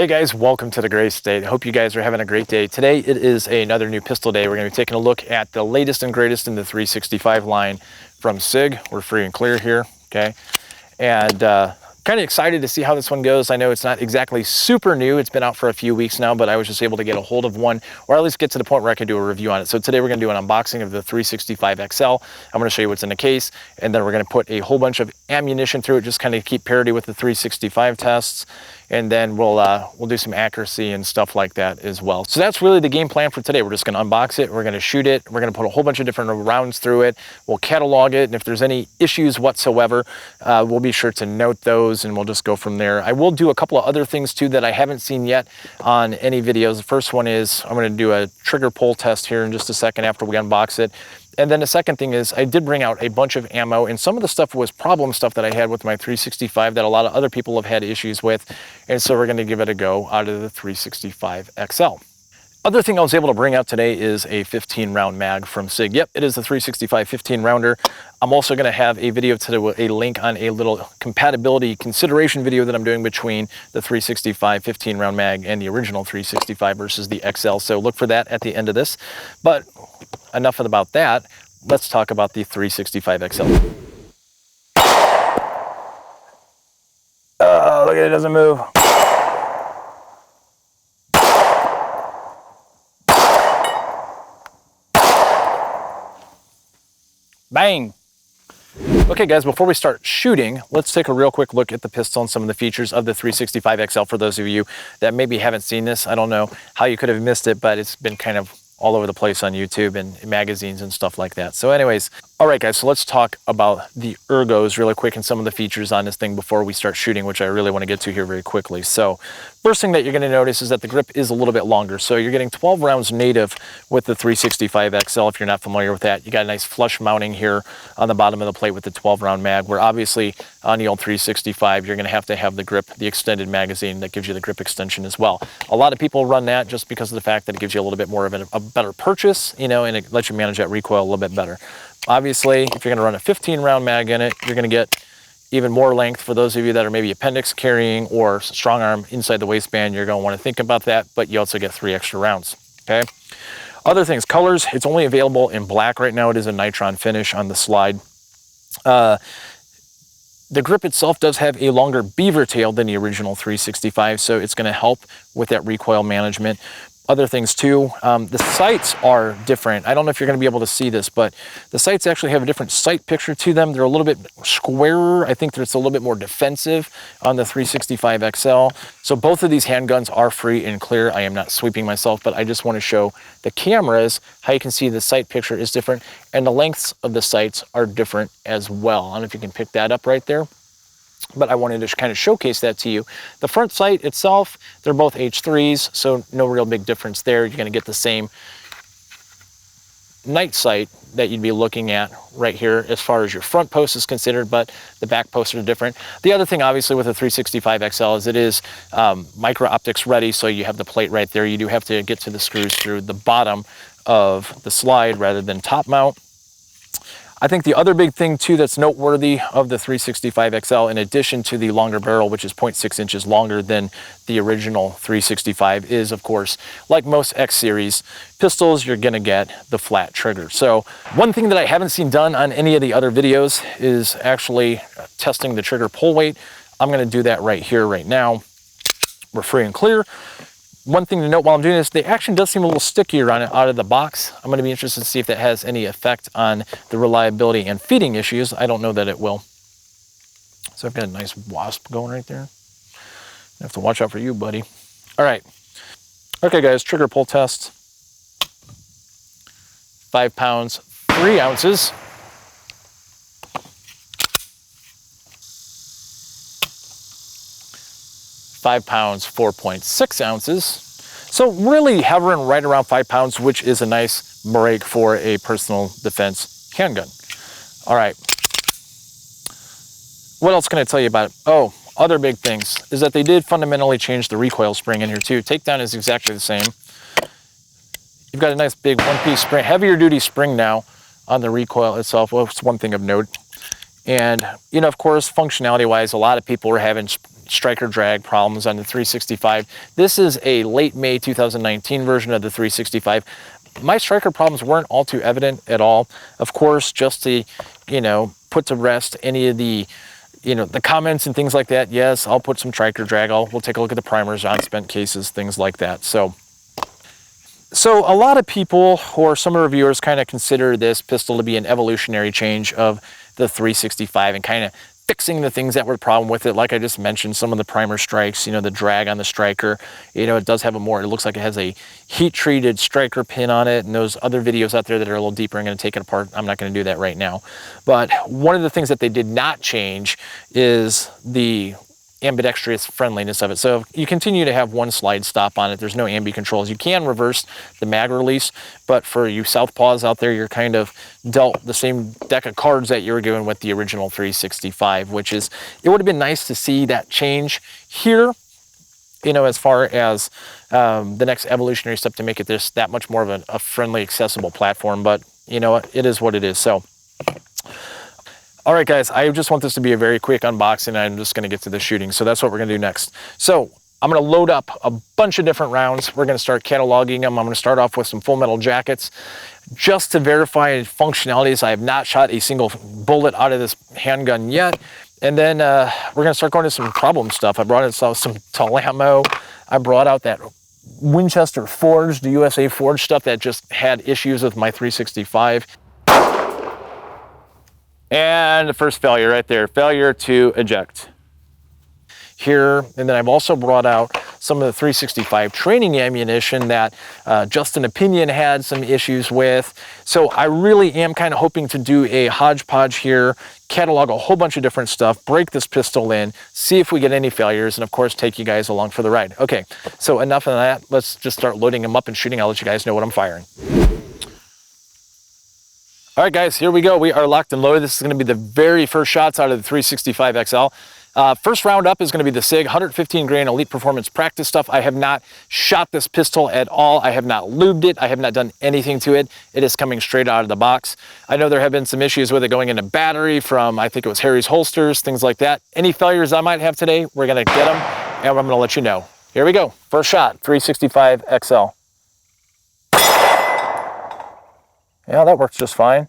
Hey guys, welcome to the Gray State. Hope you guys are having a great day. Today it is another new pistol day. We're going to be taking a look at the latest and greatest in the 365 line from Sig. We're free and clear here, okay? And kind of excited to see how this one goes. I know it's not exactly super new. It's been out for a few weeks now, but I was just able to get a hold of one, or at least get to the point where I could do a review on it. So today we're going to do an unboxing of the 365 XL. I'm going to show you what's in the case, and then we're going to put a whole bunch of ammunition through it, just kind of keep parity with the 365 tests. And then we'll do some accuracy and stuff like that as well. So that's really the game plan for today. We're just going to unbox it. We're going to shoot it. We're going to put a whole bunch of different rounds through it. We'll catalog it. And if there's any issues whatsoever, we'll be sure to note those and we'll just go from there. I will do a couple of other things too that I haven't seen yet on any videos. The first one is I'm going to do a trigger pull test here in just a second after we unbox it. And then the second thing is I did bring out a bunch of ammo, and some of the stuff was problem stuff that I had with my 365 that a lot of other people have had issues with. And so we're going to give it a go out of the 365 XL. Other thing I was able to bring out today is a 15 round mag from Sig. Yep, it is the 365 15 rounder. I'm also going to have a video today, a link on a little compatibility consideration video that I'm doing between the 365 15 round mag and the original 365 versus the XL. So look for that at the end of this. But enough about that. Let's talk about the 365 XL. Oh, look at it, doesn't move. Bang. Okay guys, before we start shooting, let's take a real quick look at the pistol and some of the features of the 365 XL for those of you that maybe haven't seen this. I don't know how you could have missed it, but it's been kind of all over the place on YouTube and magazines and stuff like that. So anyways, all right guys, so let's talk about the ergos really quick and some of the features on this thing before we start shooting, which I really want to get to here very quickly. So first thing that you're going to notice is that the grip is a little bit longer. So you're getting 12 rounds native with the 365 XL. If you're not familiar with that, you got a nice flush mounting here on the bottom of the plate with the 12 round mag, where obviously on the old 365, you're going to have the grip, the extended magazine that gives you the grip extension as well. A lot of people run that just because of the fact that it gives you a little bit more of a better purchase, you know, and it lets you manage that recoil a little bit better. Obviously, if you're going to run a 15 round mag in it, you're going to get even more length. For those of you that are maybe appendix carrying or strong arm inside the waistband, you're going to want to think about that, but you also get 3 extra rounds, okay? Other things, colors, it's only available in black right now. It is a nitron finish on the slide. The grip itself does have a longer beaver tail than the original 365, so it's going to help with that recoil management. Other things too, the sights are different. I don't know if you're going to be able to see this, but the sights actually have a different sight picture to them. They're a little bit squarer. I think that it's a little bit more defensive on the 365 XL. So both of these handguns are free and clear. I am not sweeping myself, but I just want to show the cameras how you can see the sight picture is different, and the lengths of the sights are different as well. I don't know if you can pick that up right there, but I wanted to kind of showcase that to you. The front sight itself, they're both H3s, so no real big difference there. You're going to get the same night sight that you'd be looking at right here as far as your front post is considered, but the back posts are different. The other thing, obviously, with the 365 XL is it is micro optics ready, so you have the plate right there. You do have to get to the screws through the bottom of the slide rather than top mount. I think the other big thing too that's noteworthy of the 365 XL, in addition to the longer barrel, which is 0.6 inches longer than the original 365, is, of course, like most X series pistols, you're gonna get the flat trigger. So one thing that I haven't seen done on any of the other videos is actually testing the trigger pull weight. I'm gonna do that right here, right now. We're free and clear. One thing to note while I'm doing this, the action does seem a little stickier on it out of the box. I'm going to be interested to see if that has any effect on the reliability and feeding issues. I don't know that it will. So I've got a nice wasp going right there. I have to watch out for you, buddy. All right. Okay, guys, trigger pull test. 5 pounds, 3 ounces. £5, 4.6 ounces. So really hovering right around 5 pounds, which is a nice break for a personal defense handgun. All right. What else can I tell you about it? Oh, other big things is that they did fundamentally change the recoil spring in here too. Takedown is exactly the same. You've got a nice big one-piece spring, heavier duty spring now on the recoil itself. Well, it's one thing of note. And, you know, of course, functionality-wise, a lot of people are having striker drag problems on the 365. This is a late May 2019 version of the 365. My striker problems weren't all too evident at all. Of course, just to, you know, put to rest any of the, you know, the comments and things like that. Yes, I'll put some striker drag. We'll take a look at the primers on spent cases, things like that. So a lot of people, or some reviewers, kind of consider this pistol to be an evolutionary change of the 365 and kind of fixing the things that were the problem with it. Like I just mentioned, some of the primer strikes, you know, the drag on the striker, you know, it does have a more, it looks like it has a heat treated striker pin on it. And those other videos out there that are a little deeper, I'm going to take it apart. I'm not going to do that right now. But one of the things that they did not change is the ambidextrous friendliness of it. So you continue to have one slide stop on it. There's no ambi controls. You can reverse the mag release, but for you southpaws out there, you're kind of dealt the same deck of cards that you were given with the original 365, which is, it would have been nice to see that change here, you know, as far as the next evolutionary step to make it this that much more of a friendly, accessible platform. But you know, it is what it is. So all right, guys, I just want this to be a very quick unboxing, and I'm just gonna get to the shooting. So that's what we're gonna do next. So I'm gonna load up a bunch of different rounds. We're gonna start cataloging them. I'm gonna start off with some full metal jackets just to verify functionalities. I have not shot a single bullet out of this handgun yet. And then we're gonna start going to some problem stuff. I brought in some tall ammo. I brought out that Winchester forged, the USA forged stuff that just had issues with my 365. And the first failure right there, failure to eject here. And then I've also brought out some of the 365 training ammunition that Justin Opinion had some issues with. So I really am kind of hoping to do a hodgepodge here, catalog a whole bunch of different stuff, break this pistol in, see if we get any failures, and of course take you guys along for the ride. Okay, so enough of that. Let's just start loading them up and shooting. I'll let you guys know what I'm firing. All right, guys, here we go. We are locked and loaded. This is going to be the very first shots out of the 365 XL. First round up is going to be the Sig 115 grain Elite Performance practice stuff. I have not shot this pistol at all. I have not lubed it. I have not done anything to it. It is coming straight out of the box. I know there have been some issues with it going into battery from, I think it was Harry's holsters, things like that. Any failures I might have today, we're going to get them, and I'm going to let you know. Here we go. First shot, 365 XL. Yeah, that works just fine.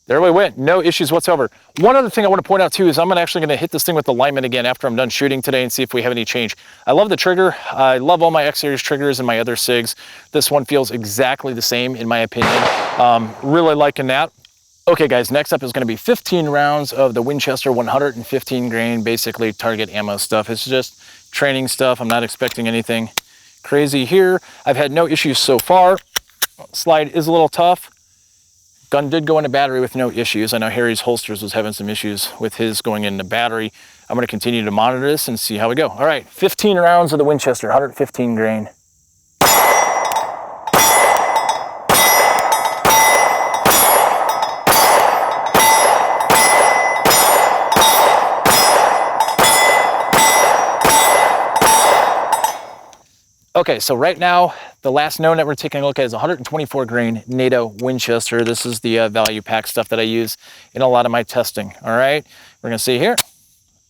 There we went, no issues whatsoever. One other thing I want to point out too is I'm actually going to hit this thing with the lineman again after I'm done shooting today and see if we have any change. I love the trigger. I love all my X-Series triggers and my other SIGs. This one feels exactly the same in my opinion. Really liking that. Okay guys, next up is going to be 15 rounds of the Winchester 115 grain, basically target ammo stuff. It's just training stuff. I'm not expecting anything crazy here. I've had no issues so far. Slide is a little tough. Gun did go into battery with no issues. I know Harry's holsters was having some issues with his going into battery. I'm going to continue to monitor this and see how we go. All right, 15 rounds of the Winchester 115 grain. Okay, so right now, the last known that we're taking a look at is 124 grain NATO Winchester. This is the value pack stuff that I use in a lot of my testing, all right? We're gonna see here.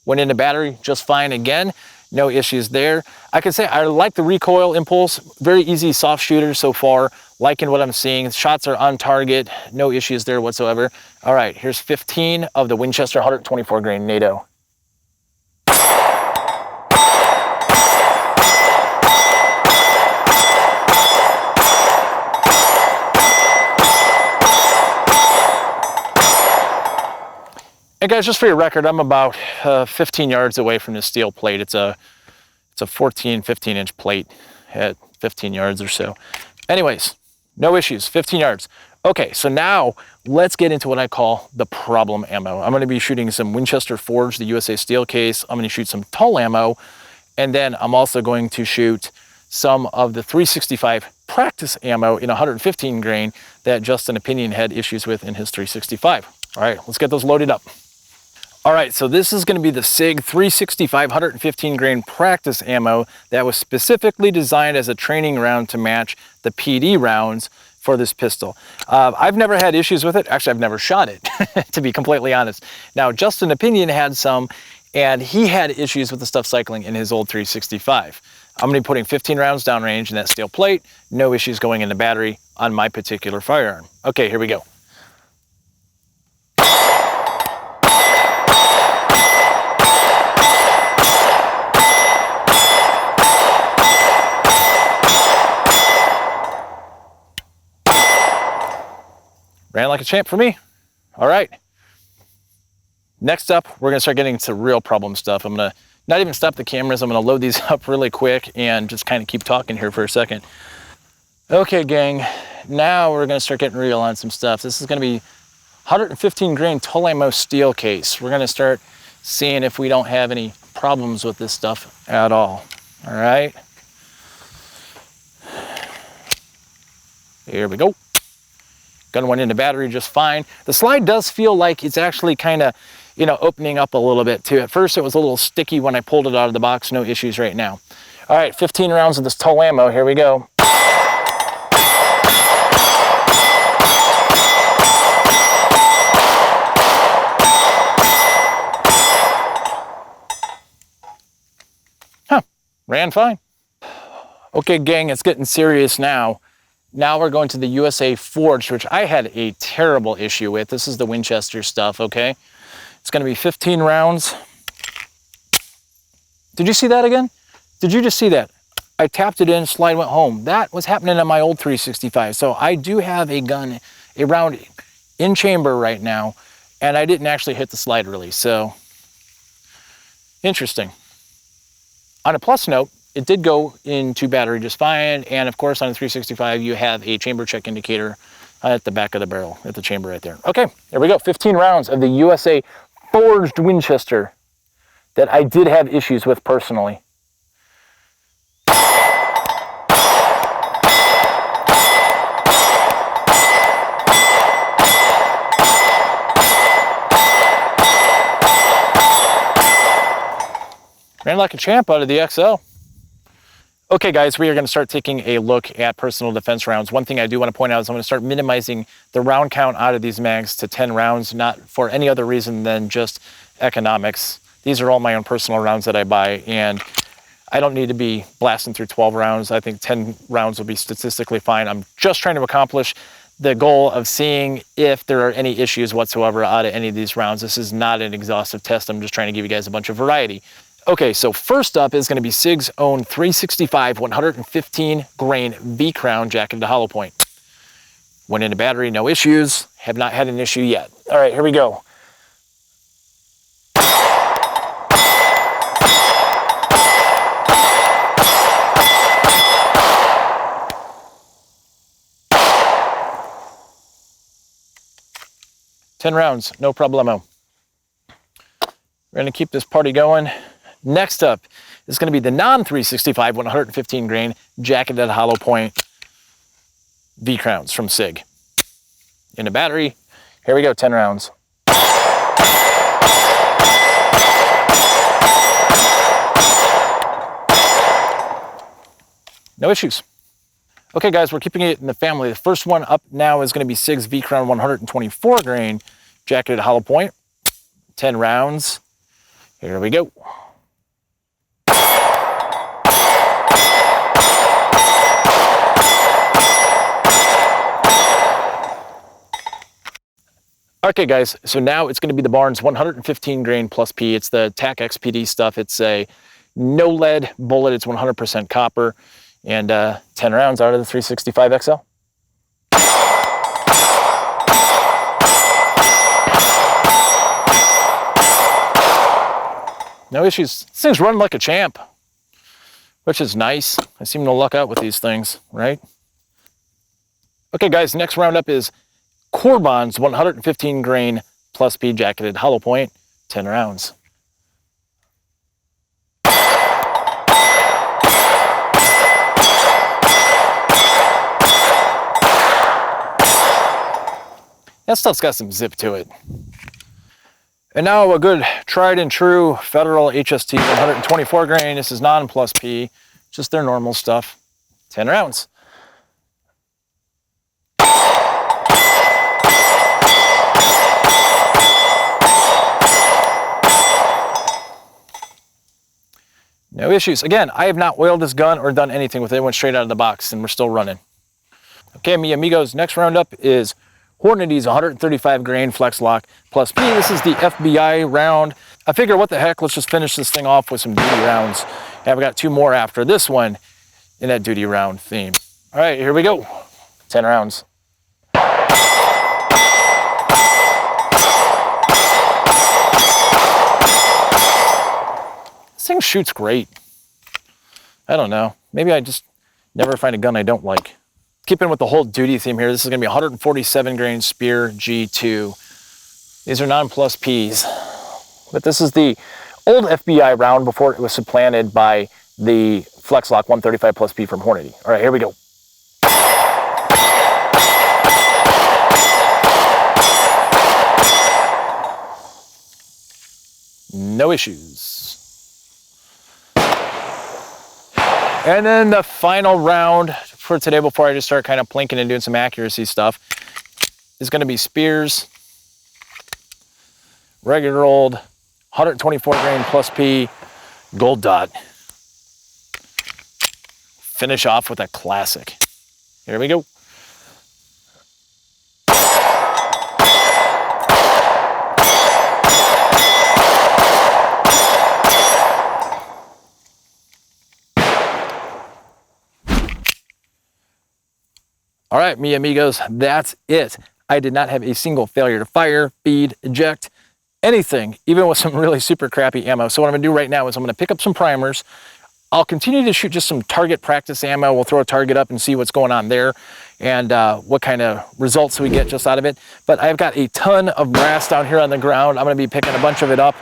Went into battery just fine again, no issues there. I can say I like the recoil impulse, very easy soft shooter so far, liking what I'm seeing. Shots are on target, no issues there whatsoever. All right, here's 15 of the Winchester 124 grain NATO. And guys, just for your record, I'm about 15 yards away from the steel plate. It's a 14, 15 inch plate at 15 yards or so. Anyways, no issues, 15 yards. Okay, so now let's get into what I call the problem ammo. I'm gonna be shooting some Winchester Forged, the USA steel case. I'm gonna shoot some tall ammo. And then I'm also going to shoot some of the 365 practice ammo in 115 grain that Justin Opinion had issues with in his 365. All right, let's get those loaded up. All right, so this is going to be the Sig 365 115 grain practice ammo that was specifically designed as a training round to match the PD rounds for this pistol. I've never had issues with it. Actually, I've never shot it, to be completely honest. Now, Justin Opinion had some, and he had issues with the stuff cycling in his old 365. I'm going to be putting 15 rounds downrange in that steel plate. No issues going in the battery on my particular firearm. Okay, here we go. Ran like a champ for me. All right. Next up, we're gonna start getting to real problem stuff. I'm gonna not even stop the cameras. I'm gonna load these up really quick and just kind of keep talking here for a second. Okay, gang, now we're gonna start getting real on some stuff. This is gonna be 115 grain toll ammo steel case. We're gonna start seeing if we don't have any problems with this stuff at all. All right. Here we go. Gun went into battery just fine. The slide does feel like it's actually kind of, you know, opening up a little bit too. At first it was a little sticky when I pulled it out of the box. No issues right now. All right, 15 rounds of this toll ammo. Here we go. Huh, ran fine. Okay, gang, it's getting serious now. Now we're going to the USA Forged, which I had a terrible issue with. This is the Winchester stuff, okay? It's gonna be 15 rounds. Did you see that again? Did you just see that? I tapped it in, slide went home. That was happening on my old 365. So I do have a gun, a round in chamber right now, and I didn't actually hit the slide release, so interesting. On a plus note, it did go into battery just fine, and of course on the 365 you have a chamber check indicator at the back of the barrel, at the chamber right there. Okay, there we go, 15 rounds of the USA Forged Winchester that I did have issues with personally. Ran like a champ out of the XL. Okay guys, we are gonna start taking a look at personal defense rounds. One thing I do wanna point out is I'm gonna start minimizing the round count out of these mags to 10 rounds, not for any other reason than just economics. These are all my own personal rounds that I buy, and I don't need to be blasting through 12 rounds. I think 10 rounds will be statistically fine. I'm just trying to accomplish the goal of seeing if there are any issues whatsoever out of any of these rounds. This is not an exhaustive test. I'm just trying to give you guys a bunch of variety. Okay, so first up is gonna be Sig's own 365 115 grain V-Crown jacketed hollow point. Went into battery, no issues. Have not had an issue yet. All right, here we go. Ten rounds, no problemo. We're gonna keep this party going. Next up is going to be the non-365 115 grain jacketed hollow point V-Crowns from Sig. In a battery, here we go, 10 rounds. No issues. Okay guys, we're keeping it in the family. The first one up now is going to be Sig's V-Crown 124 grain jacketed hollow point, 10 rounds. Here we go. Okay guys, so now it's gonna be the Barnes 115 grain plus P. It's the TAC XPD stuff. It's a no lead bullet. It's 100% copper, and 10 rounds out of the 365 XL. No issues. This thing's running like a champ, which is nice. I seem to luck out with these things, right? Okay guys, next roundup is Corbon's 115 grain plus P jacketed hollow point, 10 rounds. That stuff's got some zip to it. And now a good tried and true Federal HST 124 grain. This is non plus P, just their normal stuff. 10 rounds. No issues. Again, I have not oiled this gun or done anything with it. It went straight out of the box and we're still running. Okay, mi amigos, next roundup is Hornady's 135 grain flex lock plus P. This is the FBI round. I figure what the heck, let's just finish this thing off with some duty rounds. And I've got 2 more after this one in that duty round theme. All right, here we go. 10 rounds. This thing shoots great. I don't know. Maybe I just never find a gun I don't like. Keeping with the whole duty theme here, this is going to be 147 grain Spear G2. These are non-plus Ps. But this is the old FBI round before it was supplanted by the Flex Lock 135 plus P from Hornady. All right, here we go. No issues. And then the final round for today, before I just start kind of plinking and doing some accuracy stuff, is going to be Spears, regular old 124 grain plus P gold dot. Finish off with a classic. Here we go. All right, mi amigos, that's it. I did not have a single failure to fire, feed, eject, anything, even with some really super crappy ammo. So what I'm gonna do right now is I'm gonna pick up some primers. I'll continue to shoot just some target practice ammo. We'll throw a target up and see what's going on there and what kind of results we get just out of it. But I've got a ton of brass down here on the ground. I'm gonna be picking a bunch of it up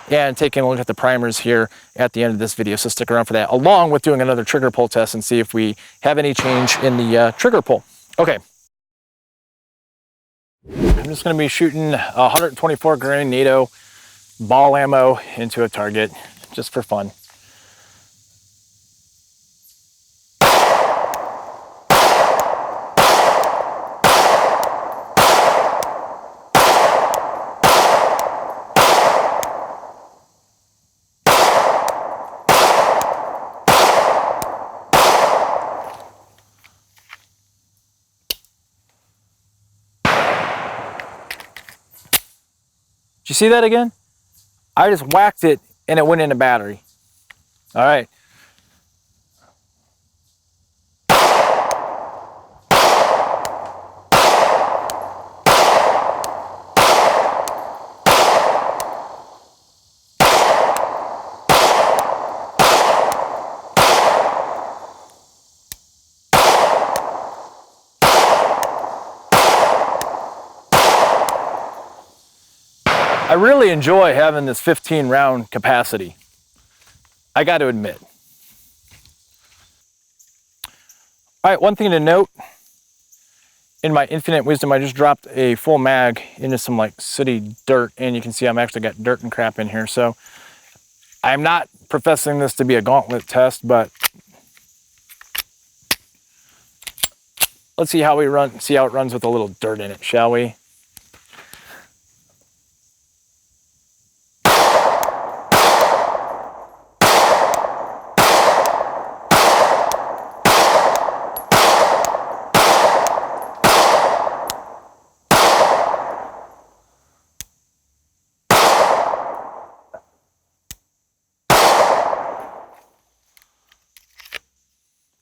and taking a look at the primers here at the end of this video. So stick around for that, along with doing another trigger pull test and see if we have any change in the trigger pull. Okay. I'm just going to be shooting 124 grain NATO ball ammo into a target just for fun. Did you see that again? I just whacked it and it went in a battery. All right. I really enjoy having this 15 round capacity. I got to admit. All right, one thing to note, in my infinite wisdom, I just dropped a full mag into some like city dirt, and you can see I'm actually got dirt and crap in here. So I'm not professing this to be a gauntlet test, but let's see how it runs with a little dirt in it, shall we?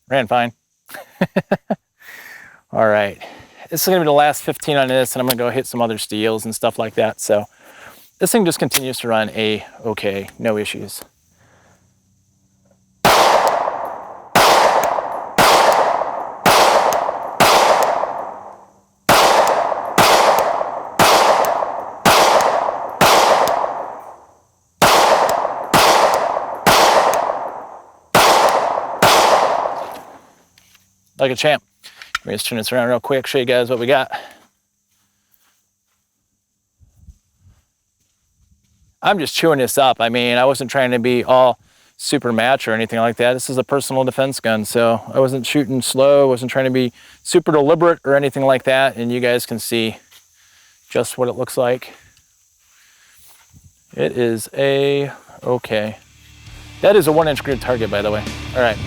Ran fine. All right, this is gonna be the last 15 on this, and I'm gonna go hit some other steels and stuff like that. So this thing just continues to run okay, no issues. Like a champ. Let me just turn this around real quick, show you guys what we got. I'm just chewing this up. I mean, I wasn't trying to be all super match or anything like that. This is a personal defense gun, so I wasn't shooting slow, wasn't trying to be super deliberate or anything like that, and you guys can see just what it looks like. It is a, okay. That is a 1-inch grid target, by the way. All right.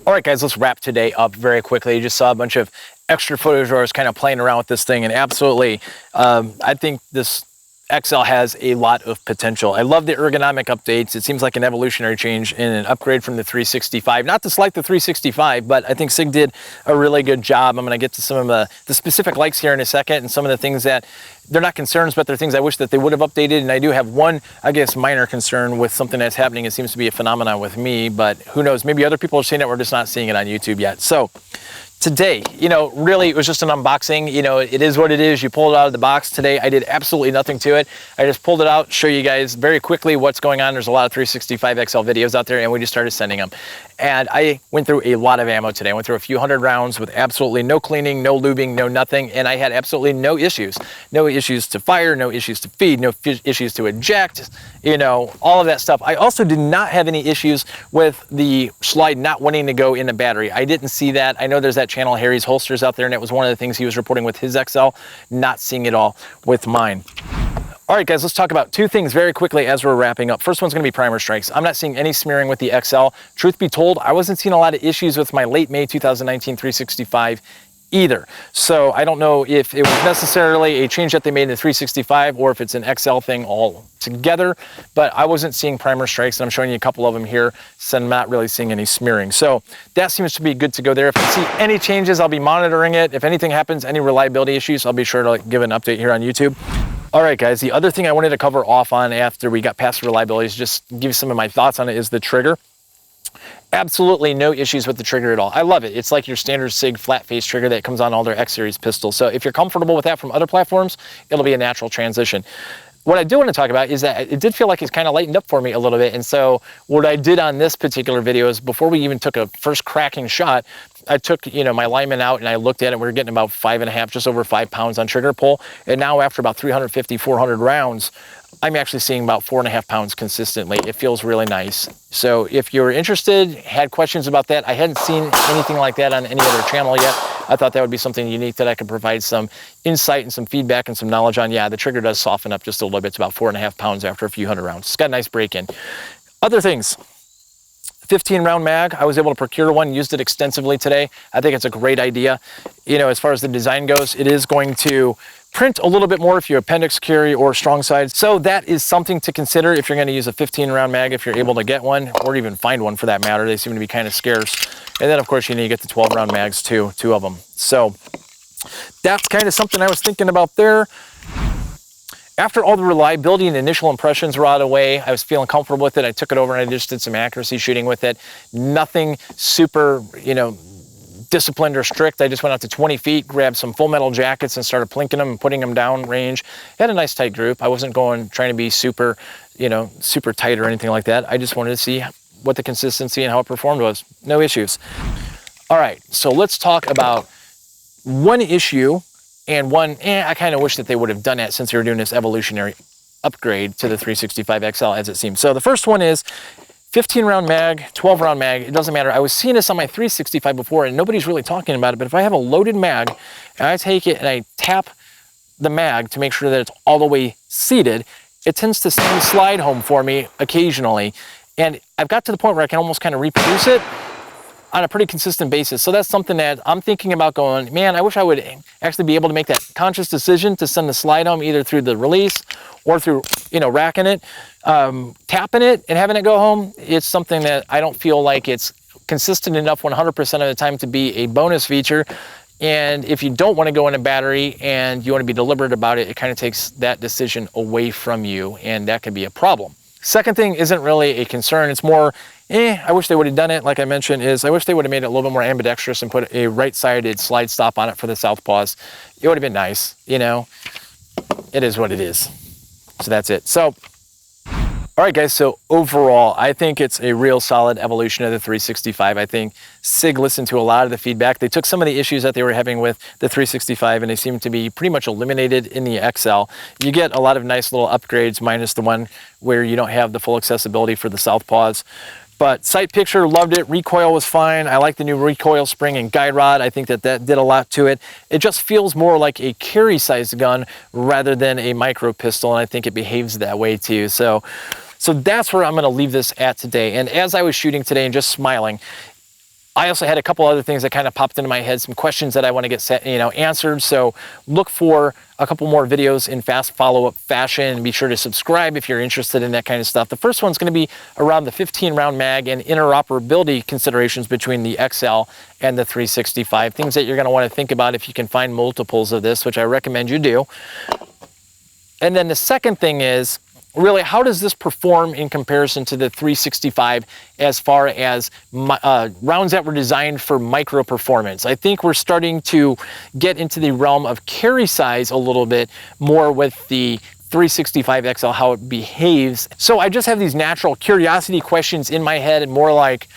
All right, guys, let's wrap today up very quickly. You just saw a bunch of extra footage where I was kind of playing around with this thing, and absolutely, I think this XL has a lot of potential. I love the ergonomic updates. It seems like an evolutionary change and an upgrade from the 365. Not to slight the 365, but I think Sig did a really good job. I'm going to get to some of the specific likes here in a second, and some of the things that they're not concerns, but they're things I wish that they would have updated. And I do have one, I guess, minor concern with something that's happening. It seems to be a phenomenon with me, but who knows? Maybe other people are seeing it. We're just not seeing it on YouTube yet. So today, you know, really it was just an unboxing. You know, it is what it is. You pull it out of the box. Today I did absolutely nothing to it. I just pulled it out, show you guys very quickly what's going on. There's a lot of 365 XL videos out there, and we just started sending them. And I went through a lot of ammo today. I went through a few hundred rounds with absolutely no cleaning, no lubing, no nothing, and I had absolutely no issues. No issues to fire, no issues to feed, no issues to eject, you know, all of that stuff. I also did not have any issues with the slide not wanting to go in the battery. I didn't see that. I know there's that channel, Harry's Holsters, out there, and it was one of the things he was reporting with his XL, not seeing it all with mine. All right, guys, let's talk about two things very quickly as we're wrapping up. First one's gonna be primer strikes. I'm not seeing any smearing with the XL. Truth be told, I wasn't seeing a lot of issues with my late May 2019 365 either. So I don't know if it was necessarily a change that they made in the 365 or if it's an XL thing all together, but I wasn't seeing primer strikes, and I'm showing you a couple of them here, so I'm not really seeing any smearing. So that seems to be good to go there. If I see any changes, I'll be monitoring it. If anything happens, any reliability issues, I'll be sure to give an update here on YouTube. All right, guys, the other thing I wanted to cover off on after we got past reliability is just give you some of my thoughts on it is the trigger. Absolutely no issues with the trigger at all. I love it. It's like your standard Sig flat face trigger that comes on all their X series pistols. So if you're comfortable with that from other platforms, it'll be a natural transition. What I do want to talk about is that it did feel like it's kind of lightened up for me a little bit. And so what I did on this particular video is before we even took a first cracking shot, I took, you know, my lineman out and I looked at it. We were getting about 5.5, just over 5 pounds on trigger pull. And now after about 350, 400 rounds, I'm actually seeing about 4.5 pounds consistently. It feels really nice. So if you're interested, had questions about that, I hadn't seen anything like that on any other channel yet. I thought that would be something unique that I could provide some insight and some feedback and some knowledge on. Yeah, the trigger does soften up just a little bit. It's about 4.5 pounds after a few hundred rounds. It's got a nice break in. Other things. 15 round mag, I was able to procure one, used it extensively today. I think it's a great idea. You know, as far as the design goes, it is going to print a little bit more if you appendix carry or strong side. So that is something to consider if you're going to use a 15 round mag, if you're able to get one, or even find one for that matter. They seem to be kind of scarce. And then of course you need to get the 12 round mags too, 2 of them. So that's kind of something I was thinking about there. After all the reliability and initial impressions were out of the way, I was feeling comfortable with it. I took it over and I just did some accuracy shooting with it. Nothing super, you know, disciplined or strict. I just went out to 20 feet, grabbed some full metal jackets and started plinking them and putting them down range. Had a nice tight group. I wasn't trying to be super, you know, super tight or anything like that. I just wanted to see what the consistency and how it performed was. No issues. All right, so let's talk about one issue and one, I kind of wish that they would have done that since they were doing this evolutionary upgrade to the 365 XL as it seems. So the first one is 15 round mag, 12 round mag, it doesn't matter. I was seeing this on my 365 before and nobody's really talking about it, but if I have a loaded mag and I take it and I tap the mag to make sure that it's all the way seated, it tends to slide home for me occasionally. And I've got to the point where I can almost kind of reproduce it on a pretty consistent basis. So that's something that I'm thinking about going, man, I wish I would actually be able to make that conscious decision to send the slide home either through the release or through, you know, racking it, tapping it and having it go home. It's something that I don't feel like it's consistent enough 100% of the time to be a bonus feature. And if you don't want to go in a battery and you want to be deliberate about it, it kind of takes that decision away from you, and that can be a problem. Second thing isn't really a concern. It's more, I wish they would have done it. Like I mentioned, I wish they would have made it a little bit more ambidextrous and put a right-sided slide stop on it for the southpaws. It would have been nice, you know. It is what it is. So that's it. So, all right, guys. So overall, I think it's a real solid evolution of the 365. I think Sig listened to a lot of the feedback. They took some of the issues that they were having with the 365 and they seem to be pretty much eliminated in the XL. You get a lot of nice little upgrades, minus the one where you don't have the full accessibility for the southpaws. But sight picture, loved it. Recoil was fine. I like the new recoil spring and guide rod. I think that did a lot to it. It just feels more like a carry sized gun rather than a micro pistol, and I think it behaves that way too. So that's where I'm going to leave this at today. And as I was shooting today and just smiling, I also had a couple other things that kind of popped into my head, some questions that I want to get answered. So look for a couple more videos in fast follow-up fashion, and be sure to subscribe if you're interested in that kind of stuff. The first one's going to be around the 15-round mag and interoperability considerations between the XL and the 365, things that you're going to want to think about if you can find multiples of this, which I recommend you do. And then the second thing is, really, how does this perform in comparison to the 365 as far as rounds that were designed for micro performance? I think we're starting to get into the realm of carry size a little bit more with the 365 XL, how it behaves. So I just have these natural curiosity questions in my head, and more like,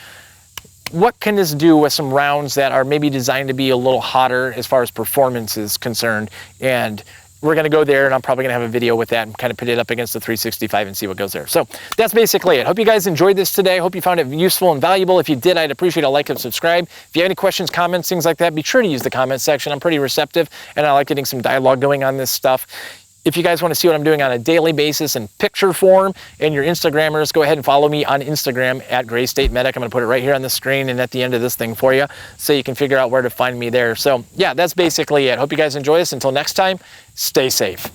what can this do with some rounds that are maybe designed to be a little hotter as far as performance is concerned? And we're going to go there, and I'm probably going to have a video with that and kind of put it up against the 365 and see what goes there. So that's basically it. Hope you guys enjoyed this today. Hope you found it useful and valuable. If you did, I'd appreciate a like and subscribe. If you have any questions, comments, things like that, be sure to use the comment section. I'm pretty receptive, and I like getting some dialogue going on this stuff. If you guys want to see what I'm doing on a daily basis in picture form, and your Instagrammers, go ahead and follow me on Instagram at Gray State Medic. I'm going to put it right here on the screen and at the end of this thing for you, so you can figure out where to find me there. So yeah, that's basically it. Hope you guys enjoy this. Until next time, stay safe.